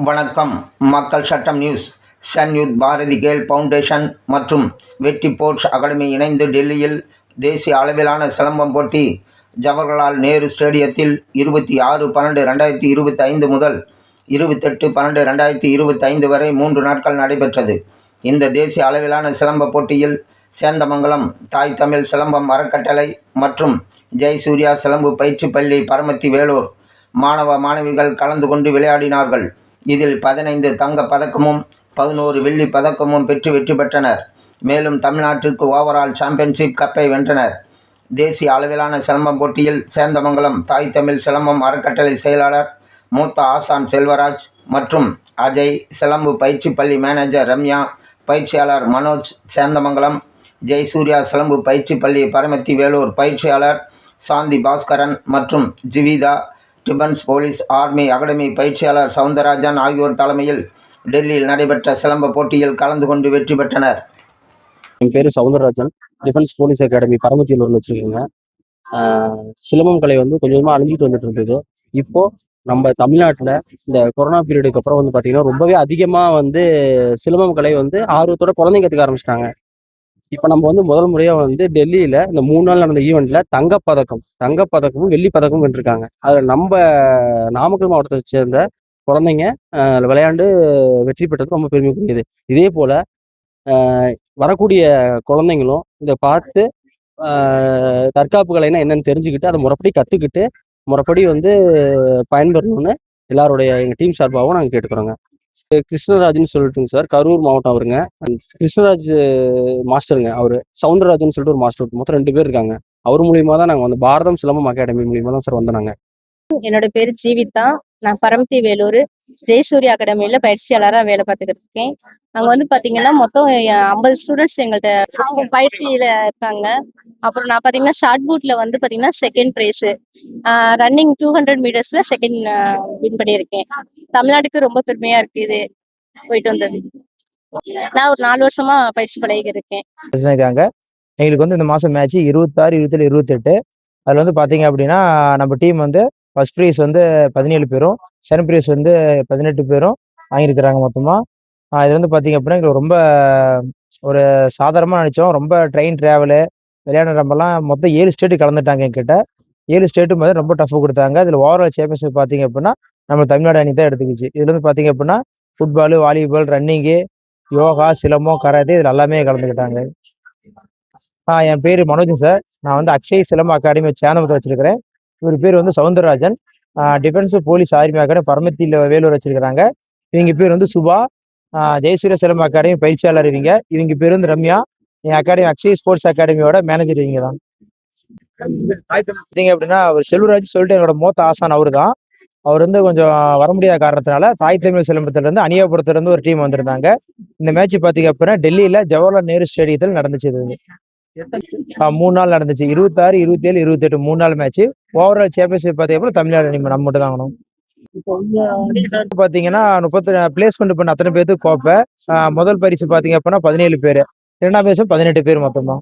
வணக்கம். Makkal Sattam news. Sun youth Bharathi Khel foundation மற்றும் Vetri sports academy இணைந்து டெல்லியில் தேசிய அளவிலான சிலம்பம் போட்டி ஜவஹர்லால் நேரு ஸ்டேடியத்தில் 26/12/2025 முதல் 28/12/2025 வரை 3 நாட்கள் நடைபெற்றது. இந்த தேசிய அளவிலான சிலம்ப போட்டியில் சேந்தமங்கலம் தாய் தமிழ் சிலம்பம் அறக்கட்டளை மற்றும் ஜெயசூர்யா சிலம்பு பயிற்சி பள்ளி பரமத்தி வேலூர் மாணவ மாணவிகள் கலந்து கொண்டு விளையாடினார்கள். இதில் 15 தங்கப் பதக்கமும் 11 வெள்ளிப் பதக்கமும் பெற்று வெற்றி பெற்றனர். மேலும் தமிழ்நாட்டிற்கு ஓவரால் சாம்பியன்ஷிப் கப்பை வென்றனர். தேசிய அளவிலான சிலம்பம் போட்டியில் சேந்தமங்கலம் தாய் தமிழ் சிலம்பம் அறக்கட்டளை செயலாளர் மூத்த ஆசான் செல்வராஜ் மற்றும் அஜய், சிலம்பு பயிற்சி பள்ளி மேனேஜர் ரம்யா, பயிற்சியாளர் மனோஜ் சேந்தமங்கலம், ஜெயசூர்யா சிலம்பு பயிற்சி பள்ளி பரமத்தி வேலூர் பயிற்சியாளர் சாந்தி பாஸ்கரன் மற்றும் ஜிவிதா, டிஃபென்ஸ் போலீஸ் ஆர்மி அகாடமி பயிற்சியாளர் சவுந்தரராஜன் ஆகியோர் தலைமையில் டெல்லியில் நடைபெற்ற சிலம்ப போட்டியில் கலந்து கொண்டு வெற்றி பெற்றனர். என் பேர் சவுந்தரராஜன், டிஃபென்ஸ் போலீஸ் அகாடமி பரமத்தியூர்ல வச்சுருக்கேங்க. சிலம்பம் கலை கொஞ்சம் கொஞ்சமாக அழிஞ்சிட்டு வந்துட்டு இருந்தது. இப்போ நம்ம தமிழ்நாட்டில் இந்த கொரோனா பீரியடுக்கு அப்புறம் பார்த்தீங்கன்னா ரொம்பவே அதிகமாக சிலம்பம் கலை ஆர்வத்தோட குழந்தைங்க கற்றுக்க ஆரம்பிச்சிட்டாங்க. இப்போ நம்ம முதல் முறையாக டெல்லியில் இந்த 3 நாள் நடந்த ஈவெண்ட்ல தங்கப்பதக்கமும் வெள்ளி பதக்கமும் வென்றிருக்காங்க. அதில் நம்ம நாமக்கல் மாவட்டத்தை சேர்ந்த குழந்தைங்க விளையாண்டு வெற்றி பெற்றது ரொம்ப பெருமைக்குரியது. இதே போல வரக்கூடிய குழந்தைங்களும் இதை பார்த்து தற்காப்பு கலைனா என்னன்னு தெரிஞ்சுக்கிட்டு அதை முறைப்படி கற்றுக்கிட்டு முறைப்படி பயன்பெறணும்னு எல்லாருடைய எங்கள் டீம் சார்பாகவும் நாங்கள் கேட்டுக்கிறோங்க. கிருஷ்ணராஜ்னு சொல்லிட்டுங்க சார், கரூர் மாவட்டம் அவருங்க. கிருஷ்ணராஜ் மாஸ்டருங்க, அவரு சவுந்தரராஜன் சொல்லிட்டு ஒரு மாஸ்டர், மொத்தம் 2 பேர் இருக்காங்க. அவர் மூலியமா தான் நாங்கள் பாரதம் சிலம்பம் அகாடமி மூலியமா தான் சார் வந்தோம். என்னோட பேரு ஜீவிதா. நான் பரமத்தி வேலூர் ஜெயசூர்யா அகாடமியில பயிற்சியாளராக வேலை பார்த்துட்டு இருக்கேன். அங்க பாத்தீங்கன்னா மொத்தம் 50 ஸ்டூடெண்ட்ஸ் எங்கள்கிட்ட பயிற்சியில இருக்காங்க. அப்புறம் நான் பாத்தீங்கன்னா ஷார்ட் பூட்ல பாத்தீங்கன்னா செகண்ட் பிரைஸ், ரன்னிங் 200 மீட்டர்ஸ்ல செகண்ட் வின் பண்ணியிருக்கேன். தமிழ்நாட்டுக்கு ரொம்ப பெருமையா இருக்கு இது போயிட்டு வந்தது. நான் ஒரு 4 வருஷமா பயிற்சி பழகி இருக்கேன். எங்களுக்கு இந்த மாசம் மேட்ச் 26, 27, 28. அதுல பாத்தீங்க அப்படின்னா நம்ம டீம் ஃபர்ஸ்ட் ப்ரைஸ் 17 பேரும், செகண்ட் ப்ரைஸ் 18 பேரும் வாங்கியிருக்கிறாங்க மொத்தமா. இது பாத்தீங்க அப்படின்னா எங்களுக்கு ரொம்ப ஒரு சாதாரணமா நினைச்சோம். ரொம்ப ட்ரெயின் டிராவலு விளையாடுறப்பெல்லாம் மொத்தம் 7 ஸ்டேட்டு கலந்துட்டாங்க. என்கிட்ட 7 ஸ்டேட்டும் ரொம்ப டஃப் கொடுத்தாங்க. இதுல ஓவரால் சாம்பியன்ஷிப் பாத்தீங்க அப்படின்னா நம்ம தமிழ்நாடு அணி தான் எடுத்துக்கிச்சு. இதுல பாத்தீங்க அப்படின்னா football, volleyball, running, yoga, silambam, karate இதுல எல்லாமே கலந்துக்கிட்டாங்க. என் பேரு மனோஜ் சார். நான் அக்ஷய் சிலம்ப அகாடமி சேனத்தை வச்சிருக்கிறேன். இவர் பேர் Soundararajan, defence police army academy பரமத்தியில் வேலூர் வச்சிருக்கிறாங்க. இவங்க பேர் சுபா, ஜெயசூரிய சிலம்ப அகாடமி பயிற்சியாளர். இவங்க பேர் ரம்யா. என் அகாடமி அக்ஷய் ஸ்போர்ட்ஸ் அகாடமியோட மேனேஜர் இவங்க தான். பார்த்தீங்க அப்படின்னா அவர் செல்வராஜ் சொல்லிட்டு என்னோட மூத்த ஆசான் அவரு தான். அவர் கொஞ்சம் வர முடியாத காரணத்தினால தாய் தமிழ் சிலம்பத்துல இருந்து அணியாபுரத்துல இருந்து ஒரு டீம் வந்திருந்தாங்க. இந்த மேட்ச் பாத்தீங்க அப்படின்னா டெல்லியில ஜவஹர்லால் நேரு ஸ்டேடியத்தில் நடந்துச்சு. 3 நாள் நடந்துச்சு. 26, 27, 28 3 நாள் மேட்ச். ஓவரால் சாம்பியன்ஷிப் பாத்தீங்கன்னா தமிழ்நாடு அணி நம்ம மட்டும் தான் ஆகணும். பாத்தீங்கன்னா 30 பிளேஸ்மெண்ட் பண்ண அத்தனை பேருக்கு கோப்பை. முதல் பரிசு பாத்தீங்க அப்படின்னா 17 பேர், 2ஆம் பரிசு 18 பேர் மொத்தமா.